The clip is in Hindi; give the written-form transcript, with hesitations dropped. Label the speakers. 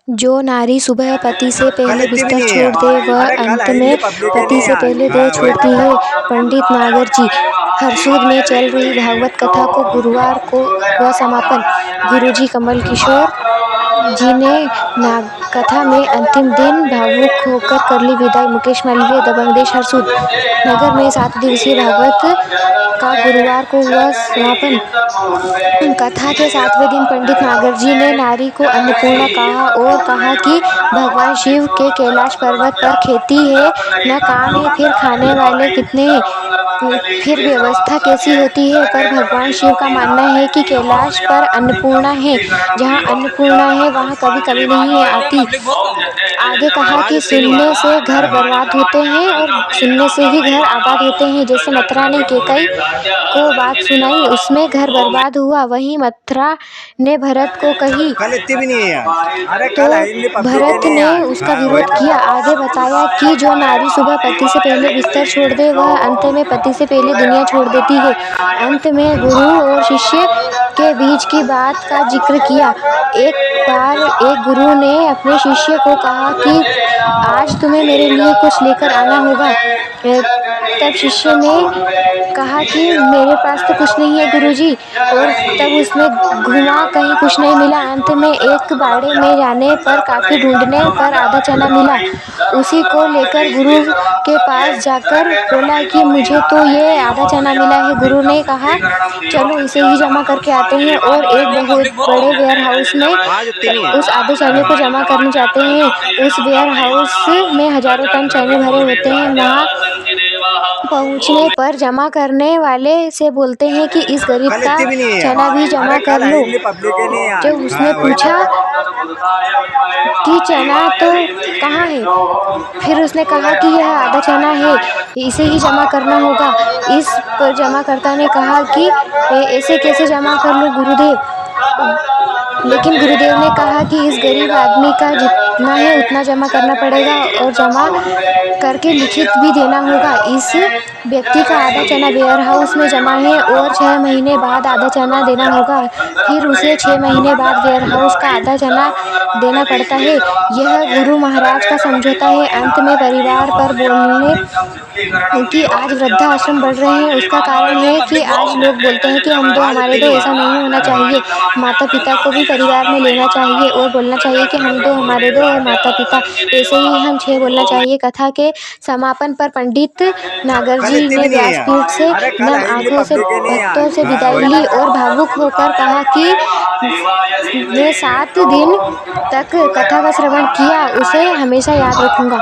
Speaker 1: जो नारी सुबह पति से पहले बिस्तर छोड़ दे वह अंत में पति से पहले देह छोड़ती है। पंडित नागर जी। हरसूद में चल रही भागवत कथा को गुरुवार को हुआ समापन। गुरुजी कमल किशोर जी ने कथा में अंतिम दिन भावुक होकर कर ली विदाई। मुकेश मालवीय, दबंग देश, हरसूद। नगर में 7 दिवसीय भागवत का गुरुवार को हुआ समापन। कथा के 7वें दिन पंडित नागर जी ने नारी को अन्नपूर्णा कहा और कहा कि भगवान शिव के कैलाश पर्वत पर खेती है न काम है, फिर खाने वाले कितने हैं, फिर व्यवस्था कैसी होती है। पर भगवान शिव का मानना है कि कैलाश पर अन्नपूर्णा है, जहाँ अन्नपूर्णा है वहाँ कभी कभी नहीं आती। आगे कहा कि सुनने से घर बर्बाद होते हैं और सुनने से ही घर आबाद होते हैं। जैसे मथुरा ने कैकई को बात सुनाई, उसमें घर बर्बाद हुआ, वहीं मथुरा ने भरत को कही तो भरत ने उसका विरोध किया। आगे बताया कि जो नारी सुबह पति से पहले बिस्तर छोड़ दे वह अंत में पति से पहले दुनिया छोड़ देती है। अंत में गुरु और शिष्य के बीच की बात का जिक्र किया। एक बार एक गुरु ने अपने शिष्य को कहा कि आज तुम्हें मेरे लिए कुछ लेकर आना होगा। तब शिष्य ने कहा कि मेरे पास तो कुछ नहीं है गुरुजी, और तब उसने घूमा, कहीं कुछ नहीं मिला। अंत में एक बाड़े में जाने पर काफी ढूंढने पर आधा चना मिला। उसी को लेकर गुरु के पास जाकर बोला कि मुझे तो ये आधा चना मिला है। गुरु ने कहा चलो इसे ही जमा करके आते हैं, और एक बहुत बड़े वेयर हाउस में उस आधे चने को जमा करने जाते हैं। उस वेयर हाउस में हजारों टन चने भरे होते हैं। वहाँ पहुँचने पर जमा करने वाले से बोलते हैं कि इस गरीब का चना भी जमा कर लो। जब उसने पूछा कि चना तो कहाँ है, फिर उसने कहा कि यह आधा चना है, इसे ही जमा करना होगा। इस पर जमाकर्ता ने कहा कि ऐसे कैसे जमा कर लूं गुरुदेव। लेकिन गुरुदेव ने कहा कि इस गरीब आदमी का जितना है उतना जमा करना पड़ेगा, और जमा करके लिखित भी देना होगा। इस व्यक्ति का आधा चना वेयर हाउस में जमा है और 6 महीने बाद आधा चना देना होगा। फिर उसे 6 महीने बाद वेयर हाउस का आधा चना देना पड़ता है। यह गुरु महाराज का समझौता है। अंत में परिवार पर बोलने कि आज वृद्धाश्रम बढ़ रहे हैं, उसका कारण है कि आज लोग बोलते हैं कि हम दो हमारे दो। ऐसा नहीं होना चाहिए। माता पिता को भी परिवार में लेना चाहिए और बोलना चाहिए कि हम दो हमारे दो और माता पिता ऐसे ही हम 6 बोलना चाहिए। कथा के समापन पर पंडित नागर जी ने व्यासपीठ से नम आंखों से भक्तों से विदाई ली और भावुक होकर कहा कि मैं 7 दिन तक कथा का श्रवण किया, उसे हमेशा याद रखूंगा।